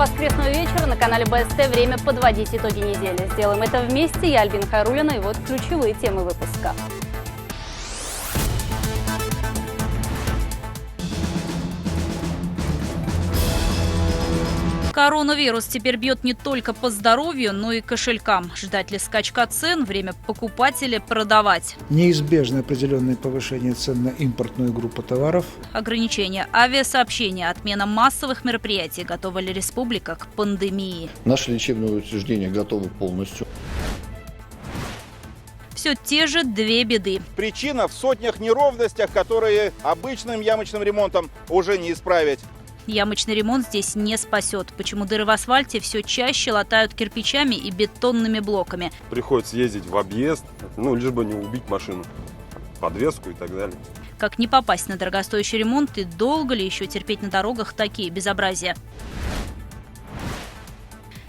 воскресного вечера на канале БСТ время подводить итоги недели. Сделаем это вместе. Я Альбина Хайруллина, и вот ключевые темы выпуска. Коронавирус теперь бьет не только по здоровью, но и кошелькам. Ждать ли скачка цен? Время покупать или продавать? Неизбежно определенное повышение цен на импортную группу товаров. Ограничение авиасообщения, отмена массовых мероприятий. Готова ли республика к пандемии? Наши лечебные учреждения готовы полностью. Все те же две беды. Причина в сотнях неровностях, которые обычным ямочным ремонтом уже не исправить. Ямочный ремонт здесь не спасет. Почему дыры в асфальте все чаще латают кирпичами и бетонными блоками? Приходится ездить в объезд, лишь бы не убить машину, подвеску и так далее. Как не попасть на дорогостоящий ремонт и долго ли еще терпеть на дорогах такие безобразия?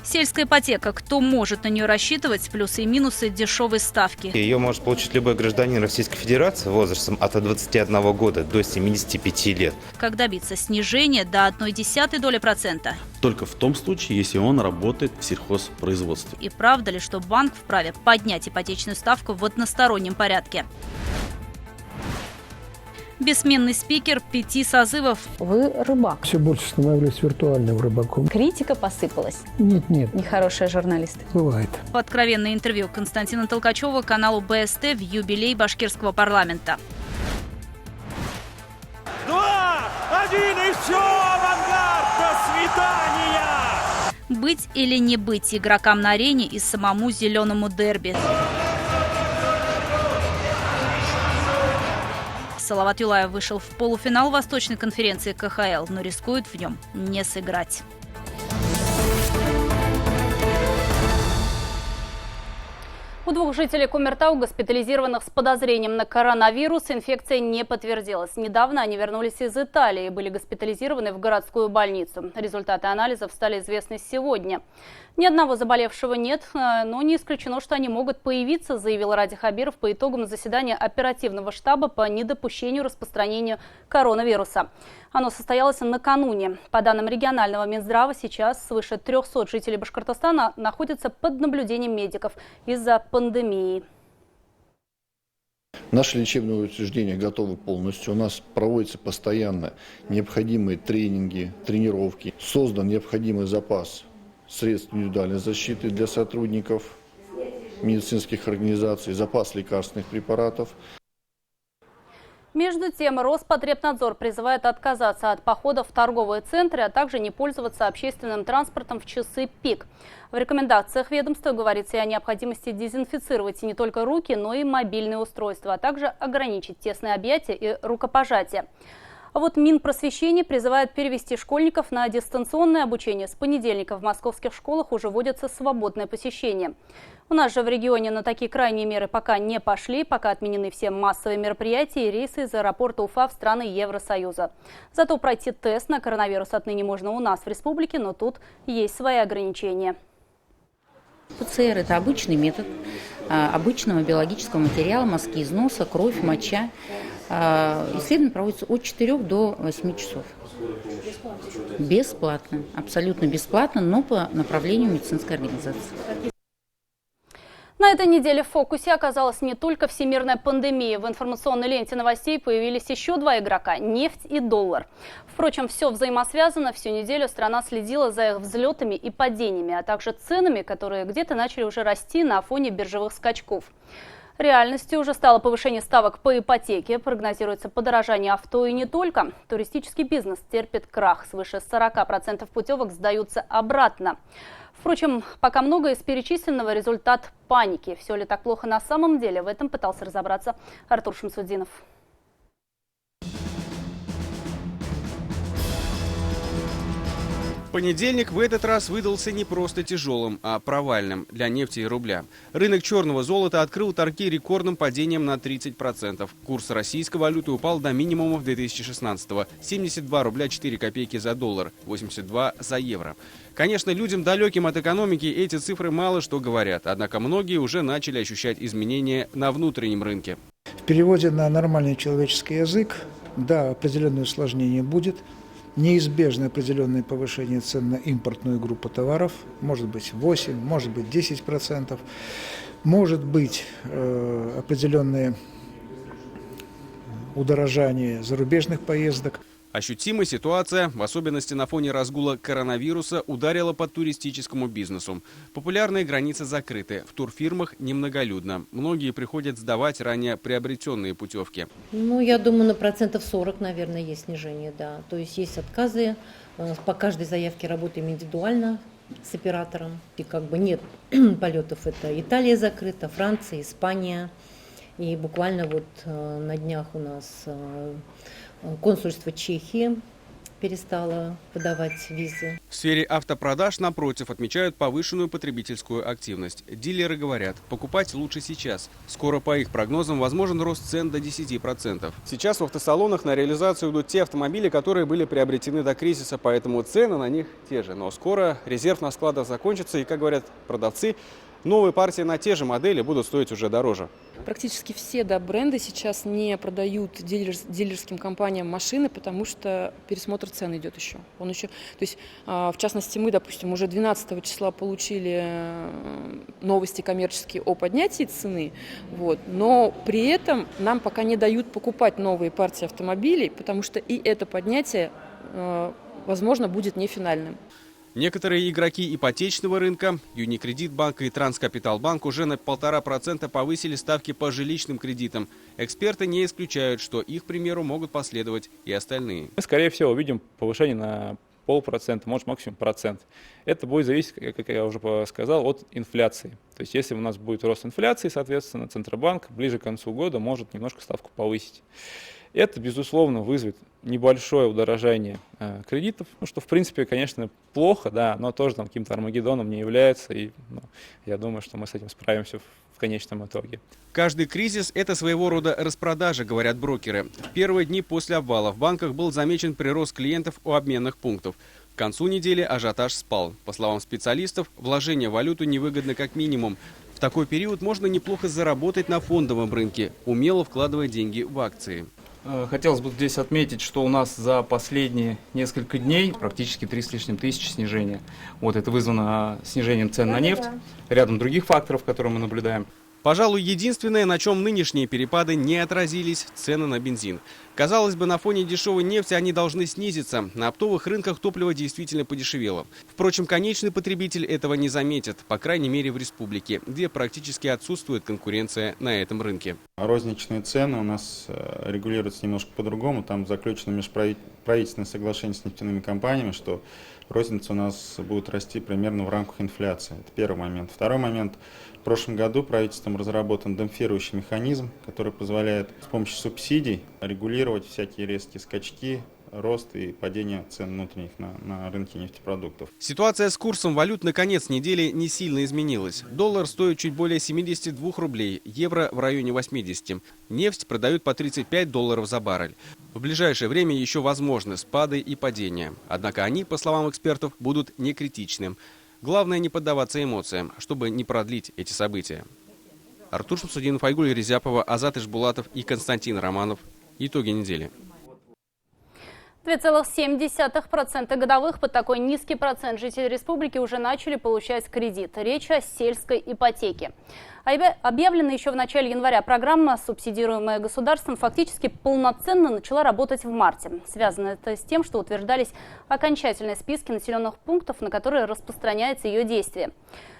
Сельская ипотека. Кто может на нее рассчитывать? Плюсы и минусы дешевой ставки. Ее может получить любой гражданин Российской Федерации возрастом от 21 года до 75 лет. Как добиться снижения до 0,1%? Только в том случае, если он работает в сельхозпроизводстве. И правда ли, что банк вправе поднять ипотечную ставку в одностороннем порядке? Бессменный спикер 5 созывов. Вы рыбак. Все больше становлюсь виртуальным рыбаком. Критика посыпалась. Нет. Нехорошие журналисты. Бывает. Откровенное интервью Константина Толкачева каналу БСТ в юбилей башкирского парламента. 2-1 и все, авангард, до свидания! Быть или не быть игрокам на арене и самому зеленому дерби. Салават Юлаев вышел в полуфинал Восточной конференции КХЛ, но рискует в нем не сыграть. У 2 жителей Кумертау, госпитализированных с подозрением на коронавирус, инфекция не подтвердилась. Недавно они вернулись из Италии и были госпитализированы в городскую больницу. Результаты анализов стали известны сегодня. Ни одного заболевшего нет, но не исключено, что они могут появиться, заявил Ради Хабиров по итогам заседания оперативного штаба по недопущению распространения коронавируса. Оно состоялось накануне. По данным регионального Минздрава, сейчас свыше 300 жителей Башкортостана находятся под наблюдением медиков из-за пандемии. Наши лечебные учреждения готовы полностью. У нас проводятся постоянно необходимые тренинги, тренировки. Создан необходимый запас средств индивидуальной защиты для сотрудников медицинских организаций, запас лекарственных препаратов. Между тем, Роспотребнадзор призывает отказаться от походов в торговые центры, а также не пользоваться общественным транспортом в часы пик. В рекомендациях ведомства говорится и о необходимости дезинфицировать не только руки, но и мобильные устройства, а также ограничить тесные объятия и рукопожатия. А вот Минпросвещение призывает перевести школьников на дистанционное обучение. С понедельника в московских школах уже вводится свободное посещение. У нас же в регионе на такие крайние меры пока не пошли, пока отменены все массовые мероприятия и рейсы из аэропорта Уфа в страны Евросоюза. Зато пройти тест на коронавирус отныне можно у нас в республике, но тут есть свои ограничения. ПЦР – это обычный метод обычного биологического материала, мазки из носа, кровь, моча. Исследование проводится от 4 до 8 часов. Бесплатно, абсолютно бесплатно, но по направлению медицинской организации. На этой неделе в фокусе оказалась не только всемирная пандемия. В информационной ленте новостей появились еще 2 игрока – нефть и доллар. Впрочем, все взаимосвязано. Всю неделю страна следила за их взлетами и падениями, а также ценами, которые где-то начали уже расти на фоне биржевых скачков. Реальностью уже стало повышение ставок по ипотеке. Прогнозируется подорожание авто и не только. Туристический бизнес терпит крах. Свыше 40% путевок сдаются обратно. Впрочем, пока многое из перечисленного результат паники. Все ли так плохо на самом деле? В этом пытался разобраться Артур Шамсудинов. Понедельник в этот раз выдался не просто тяжелым, а провальным для нефти и рубля. Рынок черного золота открыл торги рекордным падением на 30%. Курс российской валюты упал до минимумов 2016-го – 72 рубля 4 копейки за доллар, 82 за евро. Конечно, людям, далеким от экономики, эти цифры мало что говорят, однако многие уже начали ощущать изменения на внутреннем рынке. В переводе на нормальный человеческий язык, да, определенное усложнение будет. неизбежно определенное повышение цен на импортную группу товаров, может быть 8, может быть 10%, может быть определенные удорожание зарубежных поездок. Ощутимая ситуация, в особенности на фоне разгула коронавируса, ударила по туристическому бизнесу. Популярные границы закрыты, в турфирмах немноголюдно. Многие приходят сдавать ранее приобретенные путевки. Ну, я думаю, на 40%, наверное, есть снижение, да. То есть есть отказы, по каждой заявке работаем индивидуально с оператором. И как бы нет полетов, это Италия закрыта, Франция, Испания. И буквально вот на днях у нас консульство Чехии перестало выдавать визы. В сфере автопродаж, напротив, отмечают повышенную потребительскую активность. Дилеры говорят, покупать лучше сейчас. Скоро, по их прогнозам, возможен рост цен до 10%. Сейчас в автосалонах на реализацию идут те автомобили, которые были приобретены до кризиса, поэтому цены на них те же. Но скоро резерв на складах закончится, и, как говорят продавцы, новые партии на те же модели будут стоить уже дороже. Практически все бренды сейчас не продают дилерским компаниям машины, потому что пересмотр цен идет еще. То есть, в частности, мы, допустим, уже 12 числа получили новости коммерческие о поднятии цены, но при этом нам пока не дают покупать новые партии автомобилей, потому что и это поднятие, возможно, будет не финальным. Некоторые игроки ипотечного рынка, Юникредит банк и Транскапиталбанк, уже на 1,5% повысили ставки по жилищным кредитам. Эксперты не исключают, что их примеру могут последовать и остальные. Мы, скорее всего, увидим повышение на 0,5%, может максимум 1%. Это будет зависеть, как я уже сказал, от инфляции. То есть если у нас будет рост инфляции, соответственно, Центробанк ближе к концу года может немножко ставку повысить. Это, безусловно, вызовет небольшое удорожание кредитов, что, в принципе, конечно, плохо, да, но тоже каким-то армагеддоном не является, и я думаю, что мы с этим справимся в конечном итоге. Каждый кризис – это своего рода распродажа, говорят брокеры. В первые дни после обвала в банках был замечен прирост клиентов у обменных пунктов. К концу недели ажиотаж спал. По словам специалистов, вложение в валюту невыгодно как минимум. В такой период можно неплохо заработать на фондовом рынке, умело вкладывая деньги в акции. Хотелось бы здесь отметить, что у нас за последние несколько дней практически 3 с лишним тысячи снижения. Это вызвано снижением цен на нефть, рядом других факторов, которые мы наблюдаем. Пожалуй, единственное, на чем нынешние перепады не отразились – цены на бензин. Казалось бы, на фоне дешевой нефти они должны снизиться. На оптовых рынках топливо действительно подешевело. Впрочем, конечный потребитель этого не заметит, по крайней мере в республике, где практически отсутствует конкуренция на этом рынке. Розничные цены у нас регулируются немножко по-другому. Там заключено межправительственное соглашение с нефтяными компаниями, что розница у нас будет расти примерно в рамках инфляции. Это первый момент. Второй момент. В прошлом году правительством разработан демпфирующий механизм, который позволяет с помощью субсидий регулировать всякие резкие скачки, рост и падение цен внутренних на рынке нефтепродуктов. Ситуация с курсом валют на конец недели не сильно изменилась. Доллар стоит чуть более 72 рублей, евро в районе 80. Нефть продают по $35 за баррель. В ближайшее время еще возможны спады и падения. Однако они, по словам экспертов, будут не критичны. Главное не поддаваться эмоциям, чтобы не продлить эти события. Артур Шамсудинов, Айгуль Резяпова, Азат Ишбулатов и Константин Романов. Итоги недели. 2,7% годовых. Под такой низкий процент жители республики уже начали получать кредит. Речь о сельской ипотеке. Объявленная еще в начале января программа, субсидируемая государством, фактически полноценно начала работать в марте. Связано это с тем, что утверждались окончательные списки населенных пунктов, на которые распространяется ее действие.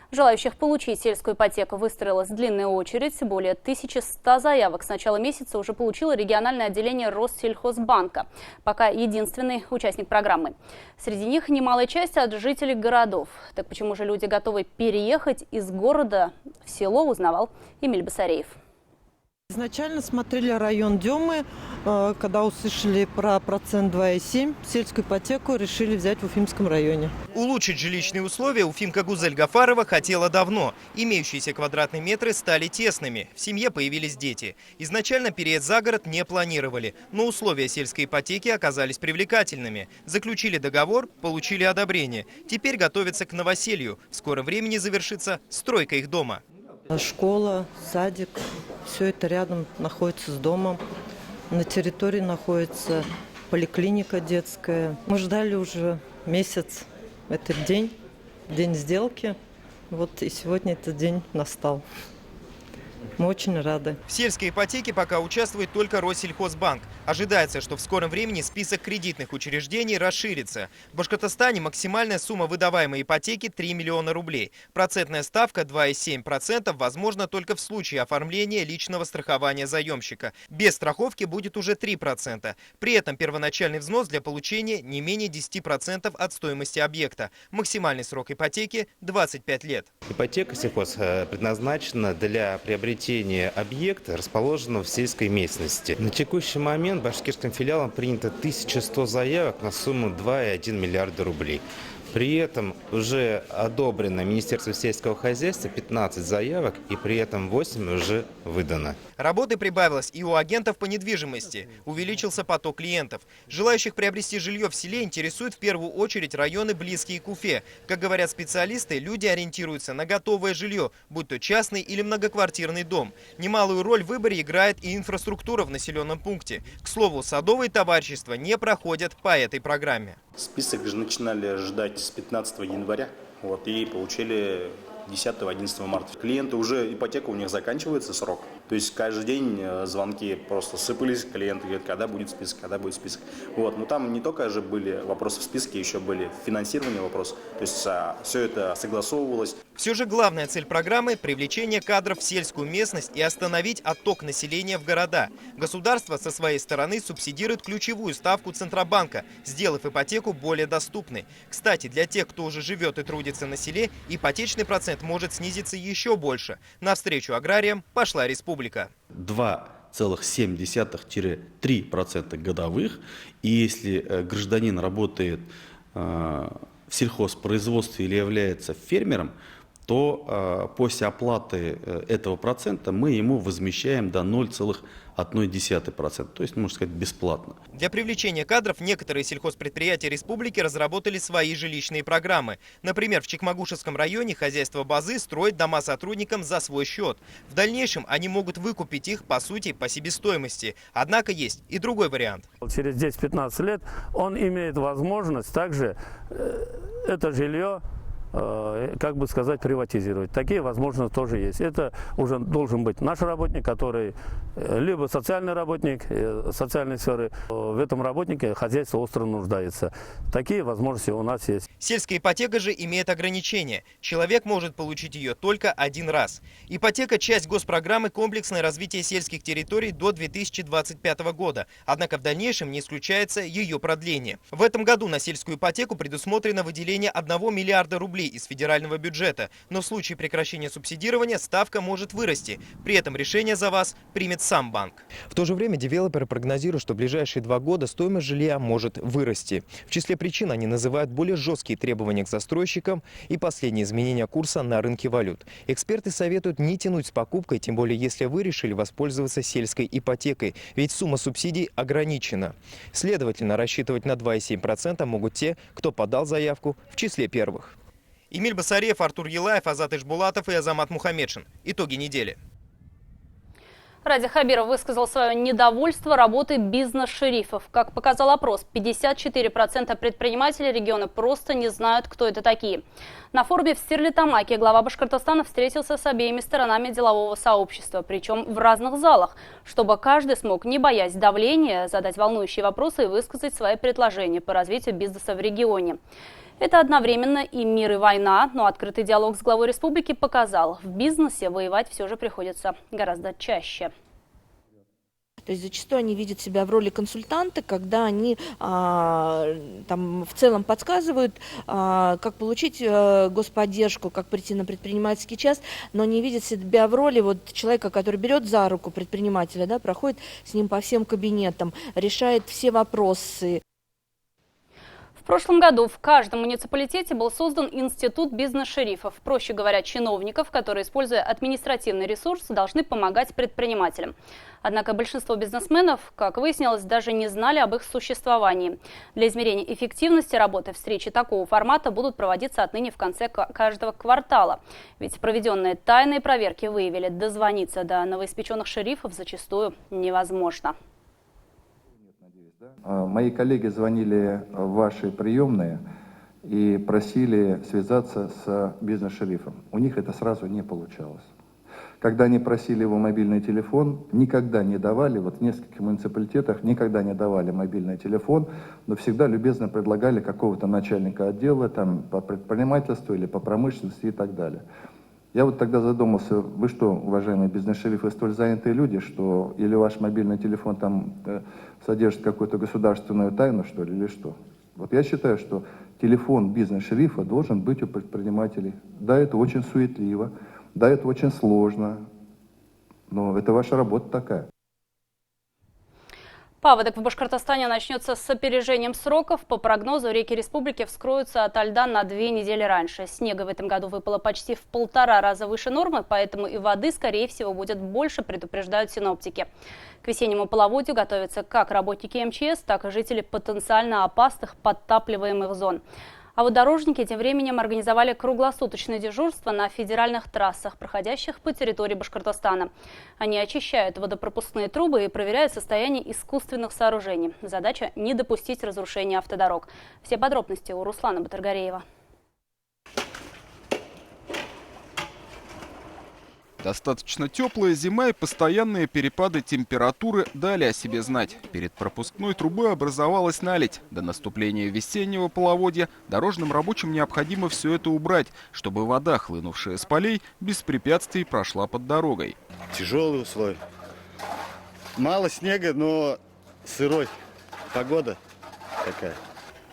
Желающих получить сельскую ипотеку выстроилась длинная очередь. Более 1100 заявок с начала месяца уже получило региональное отделение Россельхозбанка. Пока единственный участник программы. Среди них немалая часть от жителей городов. Так почему же люди готовы переехать из города в село, узнавал Эмиль Басареев. Изначально смотрели район Демы, когда услышали про процент 2,7, сельскую ипотеку решили взять в Уфимском районе. Улучшить жилищные условия уфимка Гузель Гафарова хотела давно. Имеющиеся квадратные метры стали тесными, в семье появились дети. Изначально переезд за город не планировали, но условия сельской ипотеки оказались привлекательными. Заключили договор, получили одобрение. Теперь готовятся к новоселью. В скором времени завершится стройка их дома. Школа, садик, все это рядом находится с домом. На территории находится поликлиника детская. Мы ждали уже месяц этот день сделки. Вот и сегодня этот день настал. Мы очень рады. В сельской ипотеке пока участвует только Россельхозбанк. Ожидается, что в скором времени список кредитных учреждений расширится. В Башкортостане максимальная сумма выдаваемой ипотеки 3 миллиона рублей. Процентная ставка 2,7% возможно только в случае оформления личного страхования заемщика. Без страховки будет уже 3%. При этом первоначальный взнос для получения не менее 10% от стоимости объекта. Максимальный срок ипотеки – 25 лет. Ипотека сельхоз предназначена для приобретения объекта, расположенного в сельской местности. На текущий момент башкирским филиалом принято 1100 заявок на сумму 2,1 миллиарда рублей. При этом уже одобрено Министерством сельского хозяйства 15 заявок, и при этом 8 уже выдано. Работы прибавилось и у агентов по недвижимости. Увеличился поток клиентов. Желающих приобрести жилье в селе интересуют в первую очередь районы, близкие к Уфе. Как говорят специалисты, люди ориентируются на готовое жилье, будь то частный или многоквартирный дом. Немалую роль в выборе играет и инфраструктура в населенном пункте. К слову, садовые товарищества не проходят по этой программе. Список же начинали ждать с 15 января и получили 10-11 марта. Клиенты уже, ипотека у них заканчивается срок. То есть каждый день звонки просто сыпались, клиенты говорят, когда будет список, когда будет список. Но там не только же были вопросы в списке, еще были финансирование вопросы. То есть все это согласовывалось. Все же главная цель программы – привлечение кадров в сельскую местность и остановить отток населения в города. Государство со своей стороны субсидирует ключевую ставку Центробанка, сделав ипотеку более доступной. Кстати, для тех, кто уже живет и трудится на селе, ипотечный процент может снизиться еще больше. Навстречу аграриям пошла республика. 2,7-3% годовых. И если гражданин работает в сельхозпроизводстве или является фермером, то после оплаты этого процента мы ему возмещаем до 0,1%. То есть, можно сказать, бесплатно. Для привлечения кадров некоторые сельхозпредприятия республики разработали свои жилищные программы. Например, в Чекмагушевском районе хозяйство Базы строит дома сотрудникам за свой счет. В дальнейшем они могут выкупить их, по сути, по себестоимости. Однако есть и другой вариант. Через 10-15 лет он имеет возможность также это жилье, приватизировать. Такие возможности тоже есть. Это уже должен быть наш работник, который либо социальный работник социальной сферы. В этом работнике хозяйство остро нуждается. Такие возможности у нас есть. Сельская ипотека же имеет ограничения. Человек может получить ее только один раз. Ипотека – часть госпрограммы «Комплексное развитие сельских территорий» до 2025 года. Однако в дальнейшем не исключается ее продление. В этом году на сельскую ипотеку предусмотрено выделение 1 миллиарда рублей из федерального бюджета, но в случае прекращения субсидирования ставка может вырасти. При этом решение за вас примет сам банк. В то же время девелоперы прогнозируют, что в ближайшие 2 года стоимость жилья может вырасти. В числе причин они называют более жесткие требования к застройщикам и последние изменения курса на рынке валют. Эксперты советуют не тянуть с покупкой, тем более если вы решили воспользоваться сельской ипотекой, ведь сумма субсидий ограничена. Следовательно, рассчитывать на 2,7% могут те, кто подал заявку в числе первых. Эмиль Басареев, Артур Елаев, Азат Ишбулатов и Азамат Мухамедшин. Итоги недели. Ради Хабиров высказал свое недовольство работой бизнес-шерифов. Как показал опрос, 54% предпринимателей региона просто не знают, кто это такие. На форуме в Стерлитамаке глава Башкортостана встретился с обеими сторонами делового сообщества, причем в разных залах, чтобы каждый смог, не боясь давления, задать волнующие вопросы и высказать свои предложения по развитию бизнеса в регионе. Это одновременно и мир, и война, но открытый диалог с главой республики показал, в бизнесе воевать все же приходится гораздо чаще. То есть зачастую они видят себя в роли консультанта, когда они в целом подсказывают, как получить господдержку, как прийти на предпринимательский час, но не видят себя в роли человека, который берет за руку предпринимателя, проходит с ним по всем кабинетам, решает все вопросы. В прошлом году в каждом муниципалитете был создан институт бизнес-шерифов. Проще говоря, чиновников, которые, используя административный ресурс, должны помогать предпринимателям. Однако большинство бизнесменов, как выяснилось, даже не знали об их существовании. Для измерения эффективности работы встречи такого формата будут проводиться отныне в конце каждого квартала. Ведь проведенные тайные проверки выявили, дозвониться до новоиспеченных шерифов зачастую невозможно. Мои коллеги звонили в ваши приемные и просили связаться с бизнес-шерифом. У них это сразу не получалось. Когда они просили его мобильный телефон, никогда не давали, вот в нескольких муниципалитетах никогда не давали мобильный телефон, но всегда любезно предлагали какого-то начальника отдела там, по предпринимательству или по промышленности и так далее. Я вот тогда задумался, вы что, уважаемые бизнес-шерифы, столь занятые люди, что или ваш мобильный телефон там содержит какую-то государственную тайну, что ли, или что? Вот я считаю, что телефон бизнес-шерифа должен быть у предпринимателей. Да, это очень суетливо. Да, это очень сложно, но это ваша работа такая. Паводок в Башкортостане начнется с опережением сроков. По прогнозу, реки республики вскроются ото льда на 2 недели раньше. Снега в этом году выпало почти в 1,5 раза выше нормы, поэтому и воды, скорее всего, будет больше, предупреждают синоптики. К весеннему половодью готовятся как работники МЧС, так и жители потенциально опасных подтапливаемых зон. А вот дорожники тем временем организовали круглосуточное дежурство на федеральных трассах, проходящих по территории Башкортостана. Они очищают водопропускные трубы и проверяют состояние искусственных сооружений. Задача – не допустить разрушения автодорог. Все подробности у Руслана Батыргареева. Достаточно теплая зима и постоянные перепады температуры дали о себе знать. Перед пропускной трубой образовалась наледь. До наступления весеннего половодья дорожным рабочим необходимо все это убрать, чтобы вода, хлынувшая с полей, без препятствий прошла под дорогой. Тяжелые условия. Мало снега, но сырой. Погода такая.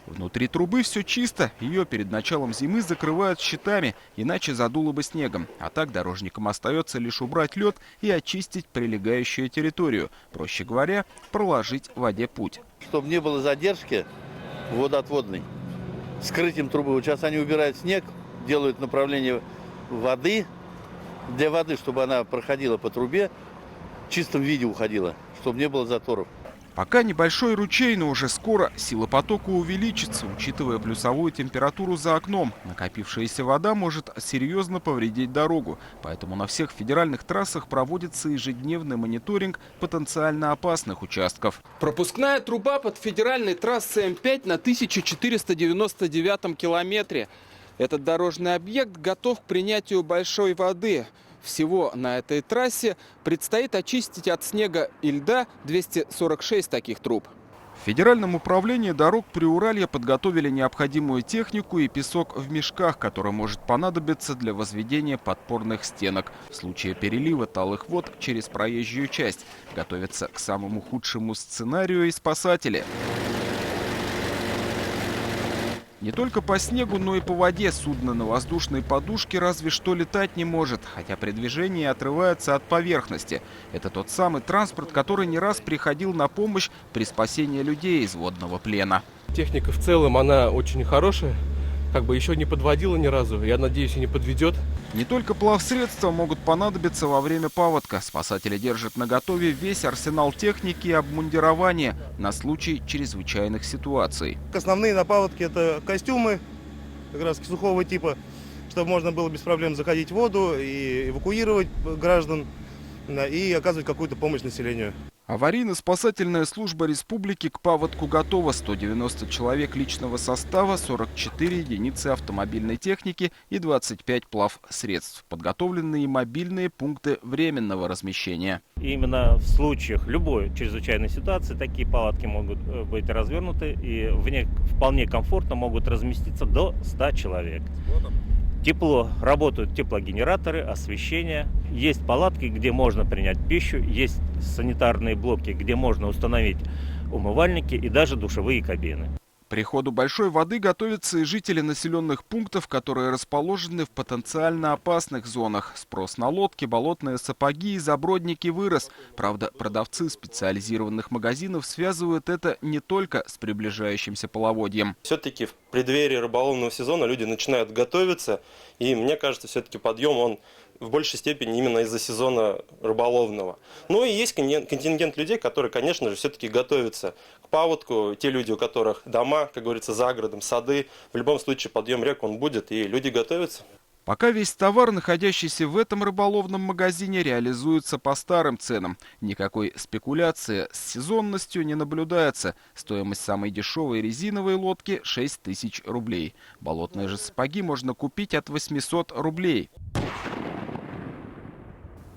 Внутри трубы все чисто, ее перед началом зимы закрывают щитами, иначе задуло бы снегом. А так дорожникам остается лишь убрать лед и очистить прилегающую территорию. Проще говоря, проложить воде путь. Чтобы не было задержки водоотводной, скрытием трубы. Вот сейчас они убирают снег, делают направление воды, для воды, чтобы она проходила по трубе, в чистом виде уходила, чтобы не было заторов. Пока небольшой ручей, но уже скоро сила потока увеличится, учитывая плюсовую температуру за окном. Накопившаяся вода может серьезно повредить дорогу, поэтому на всех федеральных трассах проводится ежедневный мониторинг потенциально опасных участков. Пропускная труба под федеральной трассой М5 на 1499 километре. Этот дорожный объект готов к принятию большой воды. Всего на этой трассе предстоит очистить от снега и льда 246 таких труб. В Федеральном управлении дорог Приуралья подготовили необходимую технику и песок в мешках, который может понадобиться для возведения подпорных стенок. В случае перелива талых вод через проезжую часть готовятся к самому худшему сценарию и спасатели. Не только по снегу, но и по воде судно на воздушной подушке разве что летать не может, хотя при движении отрывается от поверхности. Это тот самый транспорт, который не раз приходил на помощь при спасении людей из водного плена. Техника в целом, она очень хорошая, еще не подводила ни разу, я надеюсь, и не подведет. Не только плавсредства могут понадобиться во время паводка. Спасатели держат наготове весь арсенал техники и обмундирования на случай чрезвычайных ситуаций. Основные на паводке — это костюмы как раз сухого типа, чтобы можно было без проблем заходить в воду и эвакуировать граждан и оказывать какую-то помощь населению. Аварийно-спасательная служба республики к паводку готова. 190 человек личного состава, 44 единицы автомобильной техники и 25 плавсредств. Подготовлены и мобильные пункты временного размещения. Именно в случаях любой чрезвычайной ситуации такие палатки могут быть развернуты и в них вполне комфортно могут разместиться до 100 человек. Тепло, работают теплогенераторы, освещение. Есть палатки, где можно принять пищу, есть санитарные блоки, где можно установить умывальники и даже душевые кабины. К приходу большой воды готовятся и жители населенных пунктов, которые расположены в потенциально опасных зонах. Спрос на лодки, болотные сапоги и забродники вырос. Правда, продавцы специализированных магазинов связывают это не только с приближающимся половодьем. Все-таки в преддверии рыболовного сезона люди начинают готовиться. И мне кажется, все-таки подъем он в большей степени именно из-за сезона рыболовного. Ну и есть контингент людей, которые, конечно же, все-таки готовятся к паводку. Те люди, у которых дома, как говорится, за городом, сады. В любом случае подъем рек он будет, и люди готовятся. Пока весь товар, находящийся в этом рыболовном магазине, реализуется по старым ценам. Никакой спекуляции с сезонностью не наблюдается. Стоимость самой дешевой резиновой лодки 6000 рублей. Болотные же сапоги можно купить от 800 рублей.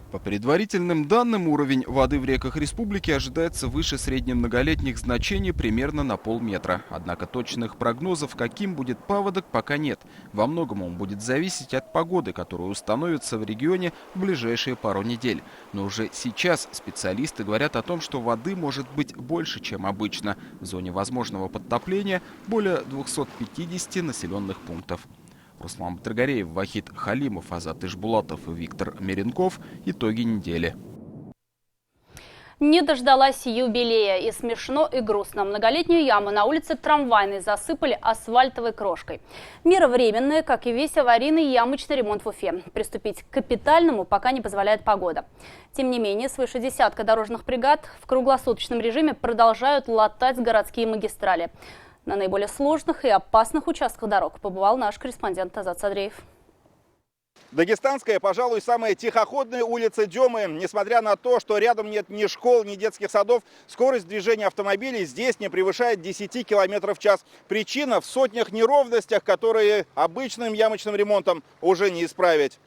По предварительным данным, уровень воды в реках республики ожидается выше среднемноголетних значений примерно на полметра. Однако точных прогнозов, каким будет паводок, пока нет. Во многом он будет зависеть от погоды, которая установится в регионе в ближайшие пару недель. Но уже сейчас специалисты говорят о том, что воды может быть больше, чем обычно. В зоне возможного подтопления более 250 населенных пунктов. Руслан Батыргареев, Вахид Халимов, Азат Ишбулатов и Виктор Меренков. Итоги недели. Не дождалась юбилея. И смешно, и грустно. Многолетнюю яму на улице Трамвайной засыпали асфальтовой крошкой. Мера временная, как и весь аварийный ямочный ремонт в Уфе. Приступить к капитальному пока не позволяет погода. Тем не менее, свыше десятка дорожных бригад в круглосуточном режиме продолжают латать городские магистрали. На наиболее сложных и опасных участках дорог побывал наш корреспондент Азат Садреев. Дагестанская, пожалуй, самая тихоходная улица Демы. Несмотря на то, что рядом нет ни школ, ни детских садов, скорость движения автомобилей здесь не превышает 10 км в час. Причина в сотнях неровностях, которые обычным ямочным ремонтом уже не исправить.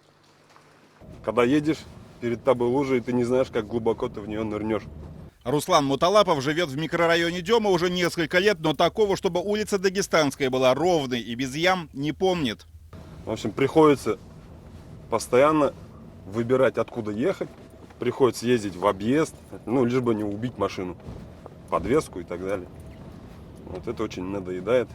Когда едешь, перед тобой лужа, и ты не знаешь, как глубоко ты в нее нырнешь. Руслан Муталапов живет в микрорайоне Дема уже несколько лет, но такого, чтобы улица Дагестанская была ровной и без ям, не помнит. В общем, приходится постоянно выбирать, откуда ехать. Приходится ездить в объезд, лишь бы не убить машину, подвеску и так далее. Вот это очень надоедает.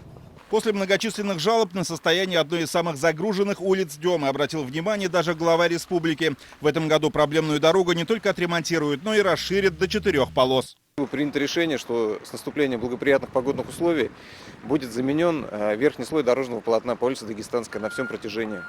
После многочисленных жалоб на состояние одной из самых загруженных улиц Демы обратил внимание даже глава республики. В этом году проблемную дорогу не только отремонтируют, но и расширят до 4 полос. Принято решение, что с наступлением благоприятных погодных условий будет заменен верхний слой дорожного полотна по улице Дагестанская на всем протяжении.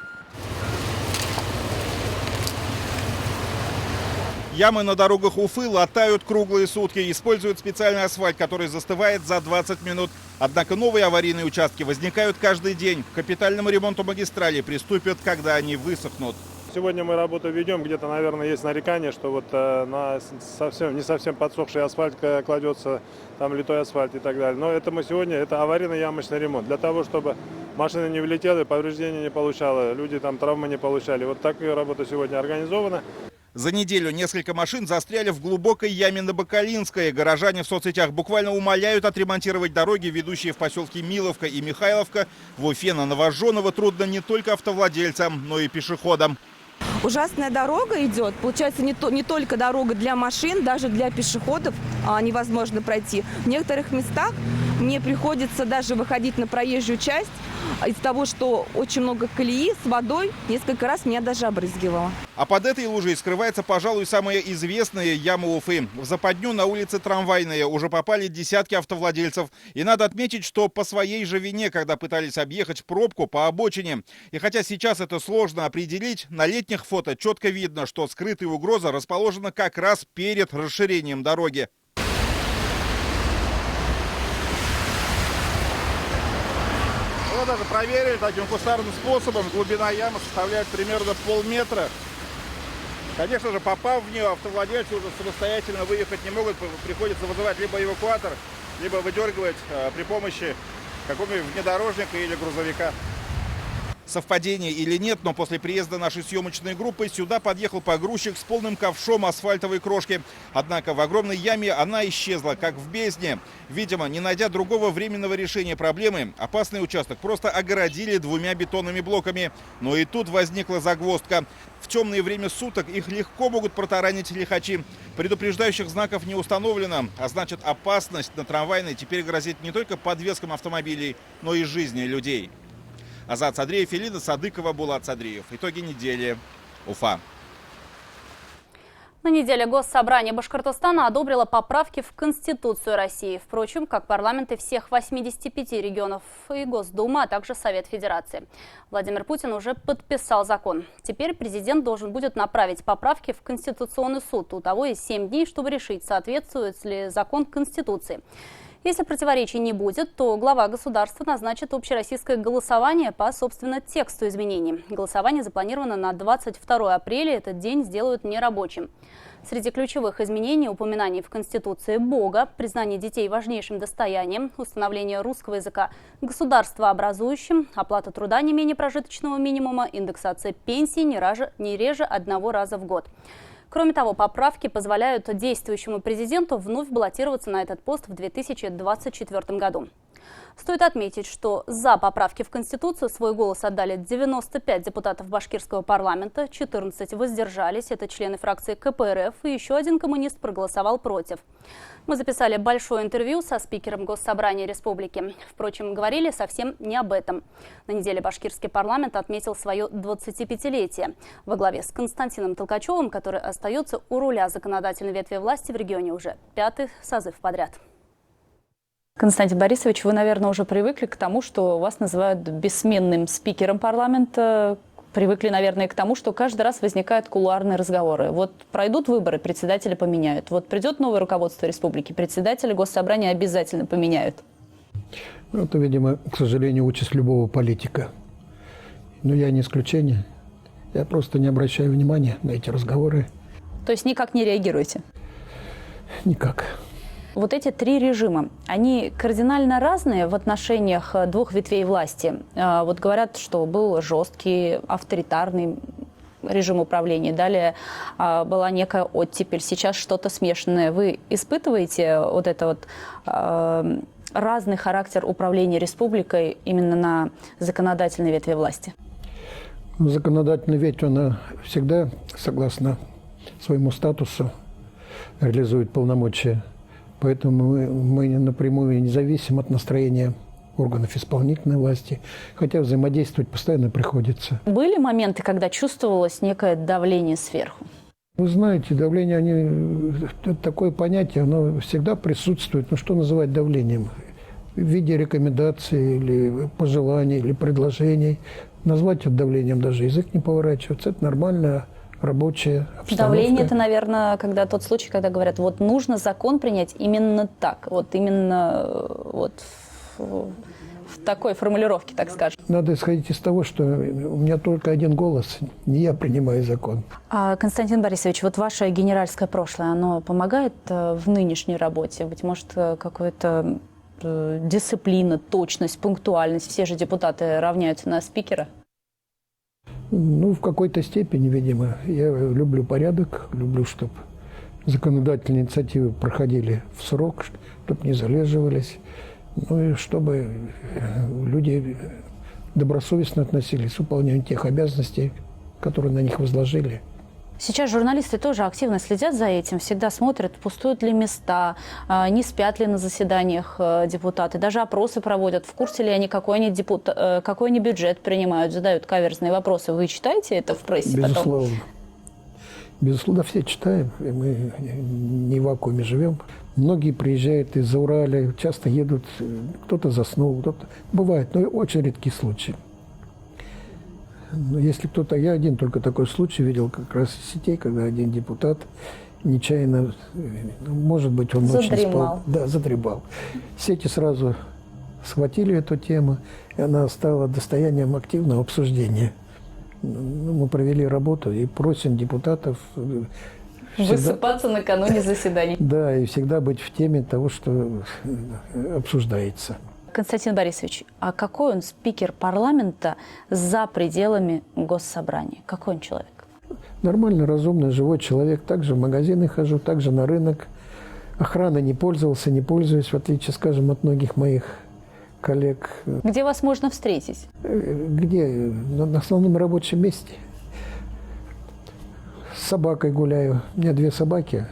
Ямы на дорогах Уфы латают круглые сутки. Используют специальный асфальт, который застывает за 20 минут. Однако новые аварийные участки возникают каждый день. К капитальному ремонту магистралей приступят, когда они высохнут. Сегодня мы работу ведем, где-то, наверное, есть нарекание, что вот на не совсем подсохший асфальт кладется там литой асфальт и так далее. Но это мы сегодня, это аварийный ямочный ремонт. Для того, чтобы машина не влетела, повреждения не получала, люди там травмы не получали. Вот такая работа сегодня организована. За неделю несколько машин застряли в глубокой яме на Бакалинской. Горожане в соцсетях буквально умоляют отремонтировать дороги, ведущие в поселки Миловка и Михайловка. В Уфе на Новожжоново трудно не только автовладельцам, но и пешеходам. Ужасная дорога идет. Получается, не только дорога для машин, даже для пешеходов невозможно пройти. В некоторых местах мне приходится даже выходить на проезжую часть из-за того, что очень много колеи с водой. Несколько раз меня даже обрызгивало. А под этой лужей скрывается, пожалуй, самая известная яма Уфы. В западню на улице Трамвайная уже попали десятки автовладельцев. И надо отметить, что по своей же вине, когда пытались объехать пробку по обочине. И хотя сейчас это сложно определить, на летних фото четко видно, что скрытая угроза расположена как раз перед расширением дороги. Вот даже проверили таким кустарным способом. Глубина ямы составляет примерно полметра. Конечно же, попав в нее, автовладельцы уже самостоятельно выехать не могут. Приходится вызывать либо эвакуатор, либо выдергивать при помощи какого-нибудь внедорожника или грузовика. Совпадение или нет, но после приезда нашей съемочной группы сюда подъехал погрузчик с полным ковшом асфальтовой крошки. Однако в огромной яме она исчезла, как в бездне. Видимо, не найдя другого временного решения проблемы, опасный участок просто огородили 2 бетонными блоками. Но и тут возникла загвоздка. В темное время суток их легко могут протаранить лихачи. Предупреждающих знаков не установлено, а значит, опасность на Трамвайной теперь грозит не только подвескам автомобилей, но и жизни людей. Азат Садреев, Элина Садыкова, Булат Садреев. Итоги недели. Уфа. На неделе Госсобрание Башкортостана одобрило поправки в Конституцию России. Впрочем, как парламенты всех 85 регионов и Госдума, а также Совет Федерации. Владимир Путин уже подписал закон. Теперь президент должен будет направить поправки в Конституционный суд. У того есть 7 дней, чтобы решить, соответствует ли закон Конституции. Если противоречий не будет, то глава государства назначит общероссийское голосование по, собственно, тексту изменений. Голосование запланировано на 22 апреля. Этот день сделают нерабочим. Среди ключевых изменений – упоминаний в Конституции Бога, признание детей важнейшим достоянием, установление русского языка государствообразующим, оплата труда не менее прожиточного минимума, индексация пенсий не реже одного раза в год. Кроме того, поправки позволяют действующему президенту вновь баллотироваться на этот пост в 2024 году. Стоит отметить, что за поправки в Конституцию свой голос отдали 95 депутатов башкирского парламента, 14 воздержались, это члены фракции КПРФ, и еще один коммунист проголосовал против. Мы записали большое интервью со спикером Госсобрания Республики. Впрочем, говорили совсем не об этом. На неделе башкирский парламент отметил свое 25-летие. Во главе с Константином Толкачевым, который остается у руля законодательной ветви власти в регионе уже 5-й созыв подряд. Константин Борисович, вы, наверное, уже привыкли к тому, что вас называют бессменным спикером парламента. Привыкли, наверное, к тому, что каждый раз возникают кулуарные разговоры. Вот пройдут выборы, председателя поменяют. Вот придет новое руководство республики, председателя Госсобрания обязательно поменяют. Это, видимо, к сожалению, участь любого политика. Но я не исключение. Я просто не обращаю внимания на эти разговоры. То есть никак не реагируете? Никак. Вот эти три режима, они кардинально разные в отношениях двух ветвей власти. Вот говорят, что был жесткий, авторитарный режим управления. Далее была некая оттепель, сейчас что-то смешанное. Вы испытываете вот это вот разный характер управления республикой именно на законодательной ветви власти? Законодательная ветвь, она всегда, согласно своему статусу, реализует полномочия. Поэтому мы напрямую не зависим от настроения органов исполнительной власти, хотя взаимодействовать постоянно приходится. Были моменты, когда чувствовалось некое давление сверху? Вы знаете, давление, такое понятие, оно всегда присутствует. Ну, что называть давлением? В виде рекомендаций или пожеланий, или предложений. Назвать это давлением даже язык не поворачивается. Это нормально. Рабочая обстановка. Давление – это, наверное, когда тот случай, когда говорят, вот нужно закон принять именно так, вот именно вот в такой формулировке, так скажем. Надо исходить из того, что у меня только один голос, не я принимаю закон. Константин Борисович, вот ваше генеральское прошлое, оно помогает в нынешней работе? Быть может, какая-то дисциплина, точность, пунктуальность? Все же депутаты равняются на спикера. Ну, в какой-то степени, видимо. Я люблю порядок, люблю, чтобы законодательные инициативы проходили в срок, чтобы не залеживались, ну и чтобы люди добросовестно относились к выполнению тех обязанностей, которые на них возложили. Сейчас журналисты тоже активно следят за этим, всегда смотрят, пустуют ли места, не спят ли на заседаниях депутаты, даже опросы проводят, в курсе ли они, какой они бюджет принимают, задают каверзные вопросы. Вы читаете это в прессе? Безусловно. Потом? Безусловно, все читаем, и мы не в вакууме живем. Многие приезжают из-за Урала, часто едут, кто-то заснул, кто-то... Бывает, но очень редкие случаи. Но если кто-то... Я один только такой случай видел как раз из сетей, когда один депутат нечаянно, может быть, он очень спал. Да, задремал. Сети сразу схватили эту тему, и она стала достоянием активного обсуждения. Мы провели работу и просим депутатов... Высыпаться накануне заседаний. Да, и всегда быть в теме того, что обсуждается. Константин Борисович, а какой он спикер парламента за пределами Госсобрания? Какой он человек? Нормальный, разумный, живой человек. Также в магазины хожу, также на рынок. Охраной не пользовался, не пользуюсь, в отличие, скажем, от многих моих коллег. Где вас можно встретить? Где? На основном рабочем месте. С собакой гуляю. У меня 2 собаки.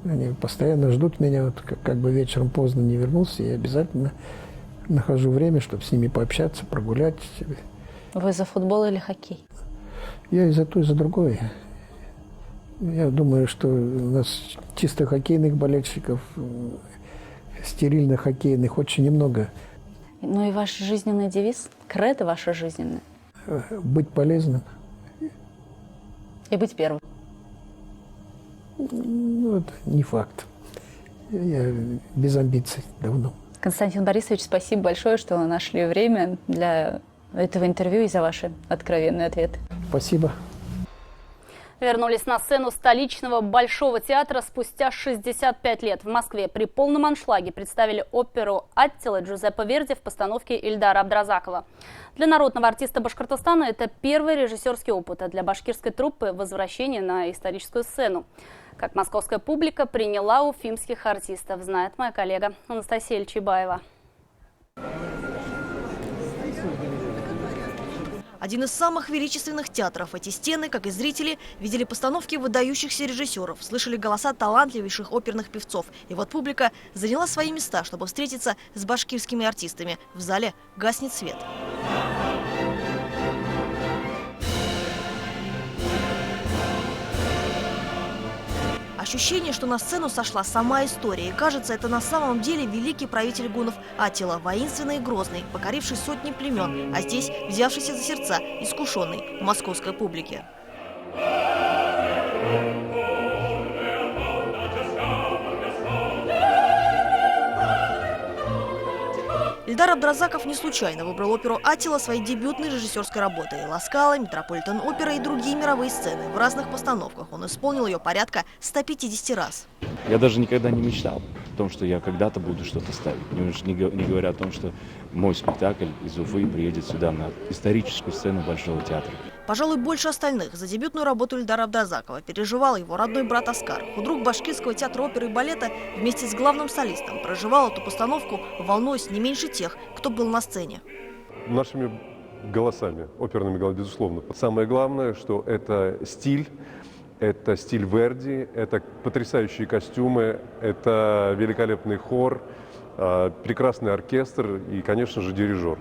Они постоянно ждут меня. Вот как бы вечером поздно не вернулся, я обязательно нахожу время, чтобы с ними пообщаться, прогулять. Вы за футбол или хоккей? Я и за то, и за другое. Я думаю, что у нас чисто хоккейных болельщиков, стерильных хоккейных очень немного. Ну и ваш жизненный девиз? Кредо ваше жизненное? Быть полезным. И быть первым. Ну, это не факт. Я без амбиций давно. Константин Борисович, спасибо большое, что нашли время для этого интервью и за ваши откровенные ответы. Спасибо. Вернулись на сцену столичного Большого театра спустя 65 лет. В Москве при полном аншлаге представили оперу «Аттила» Джузеппе Верди в постановке Ильдара Абдразакова. Для народного артиста Башкортостана это первый режиссерский опыт, а для башкирской труппы – возвращение на историческую сцену. Как московская публика приняла уфимских артистов, знает моя коллега Анастасия Эльчибаева. Один из самых величественных театров. Эти стены, как и зрители, видели постановки выдающихся режиссеров, слышали голоса талантливейших оперных певцов. И вот публика заняла свои места, чтобы встретиться с башкирскими артистами. В зале гаснет свет. Ощущение, что на сцену сошла сама история. И кажется, это на самом деле великий правитель гуннов Аттила, воинственный и грозный, покоривший сотни племен, а здесь взявшийся за сердца, искушенный московской публики. Ильдар Абдразаков не случайно выбрал оперу «Аттила» своей дебютной режиссерской работой. «Ласкала», «Метрополитен-опера» и другие мировые сцены. В разных постановках он исполнил ее порядка 150 раз. Я даже никогда не мечтал о том, что я когда-то буду что-то ставить. Не говоря о том, что мой спектакль из Уфы приедет сюда на историческую сцену Большого театра. Пожалуй, больше остальных за дебютную работу Ильдара Абдразакова переживал его родной брат Оскар. Худрук Башкирского театра оперы и балета вместе с главным солистом проживал эту постановку, волнуясь не меньше тех, кто был на сцене. Нашими голосами, оперными голосами, безусловно. Самое главное, что это стиль Верди, это потрясающие костюмы, это великолепный хор, прекрасный оркестр и, конечно же, дирижер.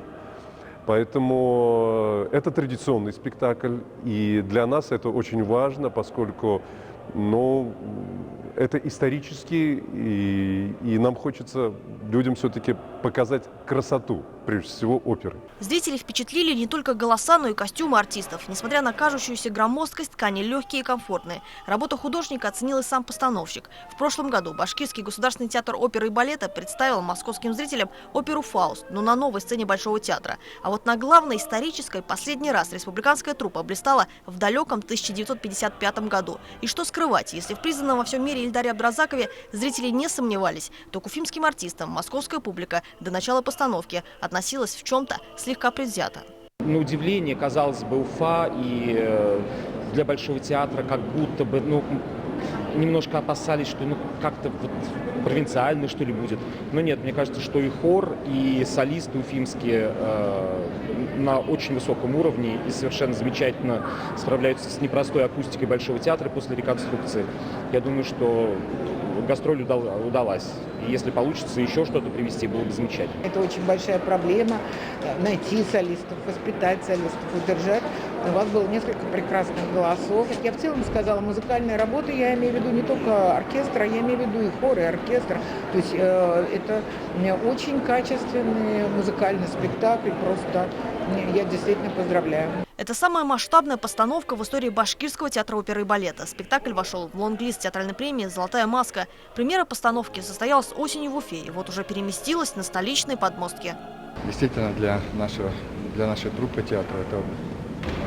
Поэтому это традиционный спектакль, и для нас это очень важно, поскольку это исторически, и нам хочется людям все-таки показать красоту, прежде всего, оперы. Зрители впечатлили не только голоса, но и костюмы артистов. Несмотря на кажущуюся громоздкость, ткани легкие и комфортные. Работу художника оценил и сам постановщик. В прошлом году Башкирский государственный театр оперы и балета представил московским зрителям оперу «Фауст», но на новой сцене Большого театра. А вот на главной исторической последний раз республиканская труппа блистала в далеком 1955 году. И что скрывать, если в признанном во всем мире Ильдаре Абдразакове зрители не сомневались, то к уфимским артистам московская публика до начала постановки относилась в чем-то слегка предвзято. На удивление, казалось бы, Уфа и для Большого театра как будто бы, немножко опасались, что как-то провинциально что ли будет. Но нет, мне кажется, что и хор, и солисты уфимские на очень высоком уровне и совершенно замечательно справляются с непростой акустикой Большого театра после реконструкции. Я думаю, что гастроль удалась. И если получится еще что-то привезти, было бы замечательно. Это очень большая проблема – найти солистов, воспитать солистов, удержать. У вас было несколько прекрасных голосов. Я в целом сказала, музыкальная работа, я имею в виду не только оркестр, а я имею в виду и хор, и оркестр. То есть это очень качественный музыкальный спектакль. Просто я действительно поздравляю. Это самая масштабная постановка в истории Башкирского театра оперы и балета. Спектакль вошел в лонг-лист театральной премии «Золотая маска». Премьера постановки состоялась осенью в Уфе и вот уже переместилась на столичные подмостки. Действительно, для нашей труппы театра это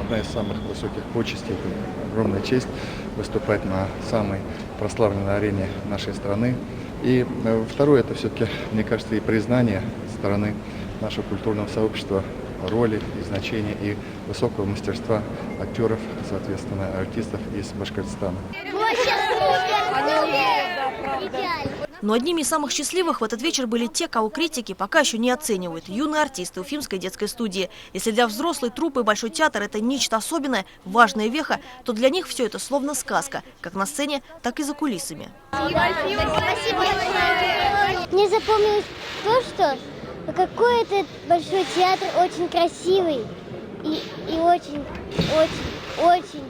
одна из самых высоких почестей. Это огромная честь выступать на самой прославленной арене нашей страны. И второе, это все-таки, мне кажется, и признание со стороны нашего культурного сообщества роли и значения и высокого мастерства актеров, соответственно, артистов из Башкортостана. Но одними из самых счастливых в этот вечер были те, кого критики пока еще не оценивают. Юные артисты Уфимской детской студии. Если для взрослой труппы Большой театр – это нечто особенное, важная веха, то для них все это словно сказка, как на сцене, так и за кулисами. Мне запомнилось то, что какой этот Большой театр очень красивый и очень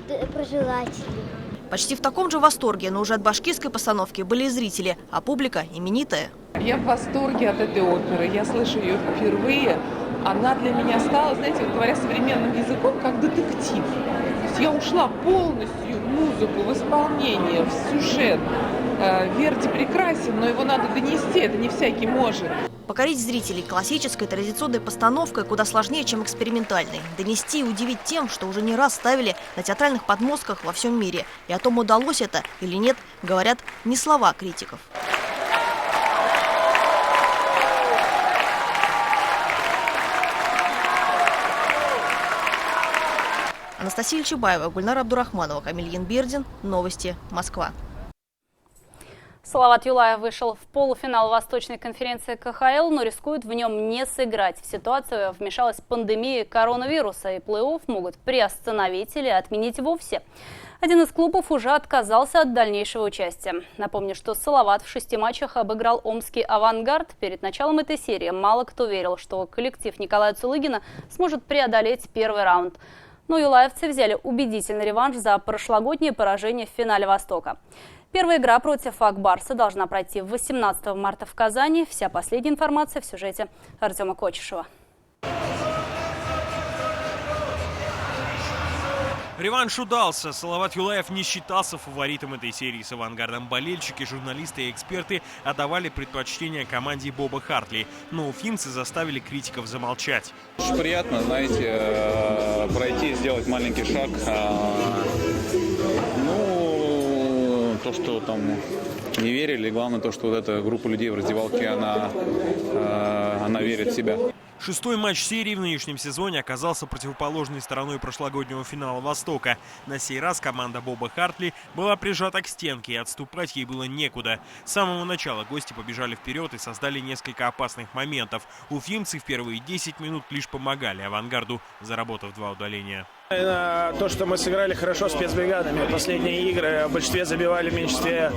доброжелательный. Почти в таком же восторге, но уже от башкирской постановки, были и зрители, а публика именитая. Я в восторге от этой оперы. Я слышу ее впервые. Она для меня стала, знаете, говоря современным языком, как детектив. То есть я ушла полностью в музыку, в исполнение, в сюжет. Верди прекрасен, но его надо донести, это не всякий может. Покорить зрителей классической традиционной постановкой куда сложнее, чем экспериментальной. Донести и удивить тем, что уже не раз ставили на театральных подмостках во всем мире. И о том, удалось это или нет, говорят не слова критиков. Анастасия Чебаева, Гульнар Абдурахманова, Камиль Янбердин. Новости. Москва. Салават Юлаев вышел в полуфинал Восточной конференции КХЛ, но рискует в нем не сыграть. В ситуацию вмешалась пандемия коронавируса, и плей-офф могут приостановить или отменить вовсе. Один из клубов уже отказался от дальнейшего участия. Напомню, что Салават в 6 матчах обыграл омский «Авангард». Перед началом этой серии мало кто верил, что коллектив Николая Цулыгина сможет преодолеть первый раунд. Но юлаевцы взяли убедительный реванш за прошлогоднее поражение в финале Востока. Первая игра против Ак Барса должна пройти 18 марта в Казани. Вся последняя информация в сюжете Артема Кочешева. Реванш удался. Салават Юлаев не считался фаворитом этой серии с «Авангардом». Болельщики, журналисты и эксперты отдавали предпочтение команде Боба Хартли. Но уфимцы заставили критиков замолчать. Очень приятно, знаете, пройти, сделать маленький шаг. То, что там не верили, главное то, что вот эта группа людей в раздевалке, она верит в себя. Шестой матч серии в нынешнем сезоне оказался противоположной стороной прошлогоднего финала Востока. На сей раз команда Боба Хартли была прижата к стенке, и отступать ей было некуда. С самого начала гости побежали вперед и создали несколько опасных моментов. Уфимцы в первые 10 минут лишь помогали «Авангарду», заработав 2 удаления. То, что мы сыграли хорошо с спецбригадами. Последние игры в большинстве забивали, в меньшинстве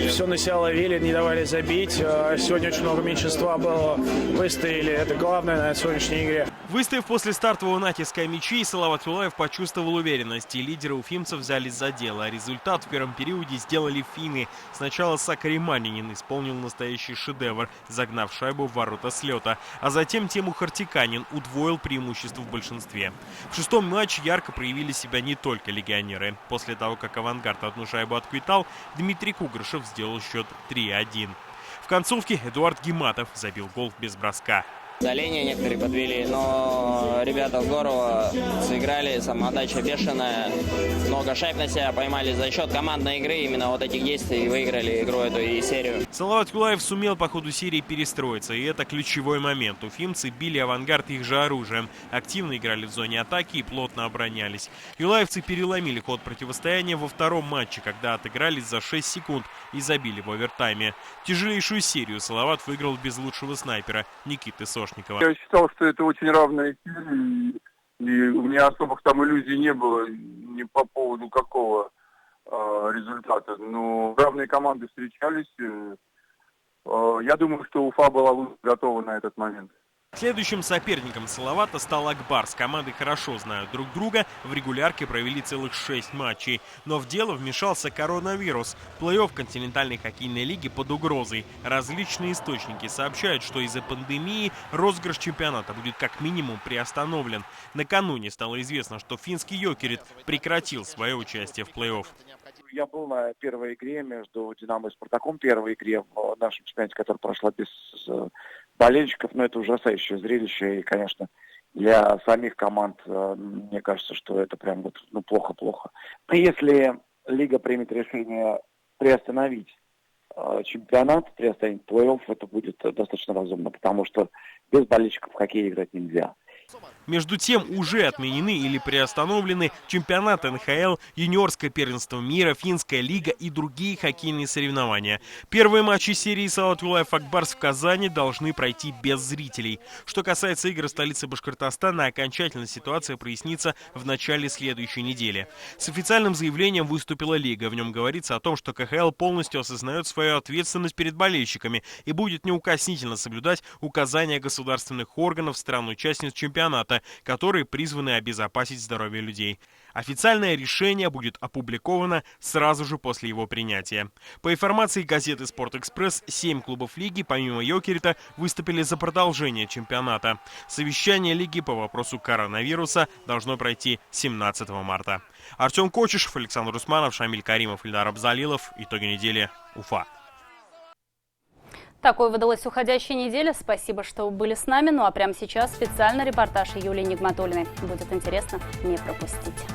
все на себя ловили, не давали забить. Сегодня очень много меньшинства было, выстояли. Это главное на сегодняшней игре. Выстояв после стартового натиска мячей, Салават Юлаев почувствовал уверенность, и лидеры уфимцев взялись за дело. Результат в первом периоде сделали финны. Сначала Сакари Маннинин исполнил настоящий шедевр, загнав шайбу в ворота с лета. А затем Тему Хартиканин удвоил преимущество в большинстве. В шестом матче ярко проявили себя не только легионеры. После того, как «Авангард» одну шайбу отквитал, Дмитрий Кугрышев сделал счет 3-1. В концовке Эдуард Гиматов забил гол без броска. Удаление некоторые подвели, но ребята здорово сыграли, самоотдача бешеная, много шайб на себя поймали за счет командной игры, именно вот этих действий выиграли игру эту и серию. Салават Юлаев сумел по ходу серии перестроиться, и это ключевой момент. Уфимцы били «Авангард» их же оружием, активно играли в зоне атаки и плотно оборонялись. Юлаевцы переломили ход противостояния во втором матче, когда отыгрались за 6 секунд и забили в овертайме. Тяжелейшую серию Салават выиграл без лучшего снайпера Никиты Сошникова. Я считал, что это очень равная серия, и у меня особых там иллюзий не было ни по поводу какого результата. Но равные команды встречались. Я думаю, что Уфа была лучше готова на этот момент. Следующим соперником Салавата стал Ак Барс. Команды хорошо знают друг друга, в регулярке провели целых 6 матчей. Но в дело вмешался коронавирус. Плей-офф континентальной хоккейной лиги под угрозой. Различные источники сообщают, что из-за пандемии розыгрыш чемпионата будет как минимум приостановлен. Накануне стало известно, что финский «Йокерит» прекратил свое участие в плей-офф. Я был на первой игре между «Динамо» и «Спартаком», первой игре в нашем чемпионате, которая прошла без болельщиков, но это ужасающее зрелище, и, конечно, для самих команд, мне кажется, что это прям вот, плохо-плохо. Если лига примет решение приостановить чемпионат, приостановить плей-офф, это будет достаточно разумно, потому что без болельщиков в хоккей играть нельзя. Между тем уже отменены или приостановлены чемпионат НХЛ, юниорское первенство мира, финская лига и другие хоккейные соревнования. Первые матчи серии Салават Юлаев Ак Барс в Казани должны пройти без зрителей. Что касается игр столицы Башкортостана, окончательно ситуация прояснится в начале следующей недели. С официальным заявлением выступила лига. В нем говорится о том, что КХЛ полностью осознает свою ответственность перед болельщиками и будет неукоснительно соблюдать указания государственных органов стран-участниц чемпионата, которые призваны обезопасить здоровье людей. Официальное решение будет опубликовано сразу же после его принятия. По информации газеты «Спортэкспресс», 7 клубов лиги, помимо «Йокерита», выступили за продолжение чемпионата. Совещание лиги по вопросу коронавируса должно пройти 17 марта. Артем Кочешев, Александр Усманов, Шамиль Каримов, Ильдар Абзалилов. Итоги недели. Уфа. Такой выдалась уходящая неделя. Спасибо, что были с нами. Ну а прямо сейчас специальный репортаж Юлии Нигматуллиной. Будет интересно, не пропустите.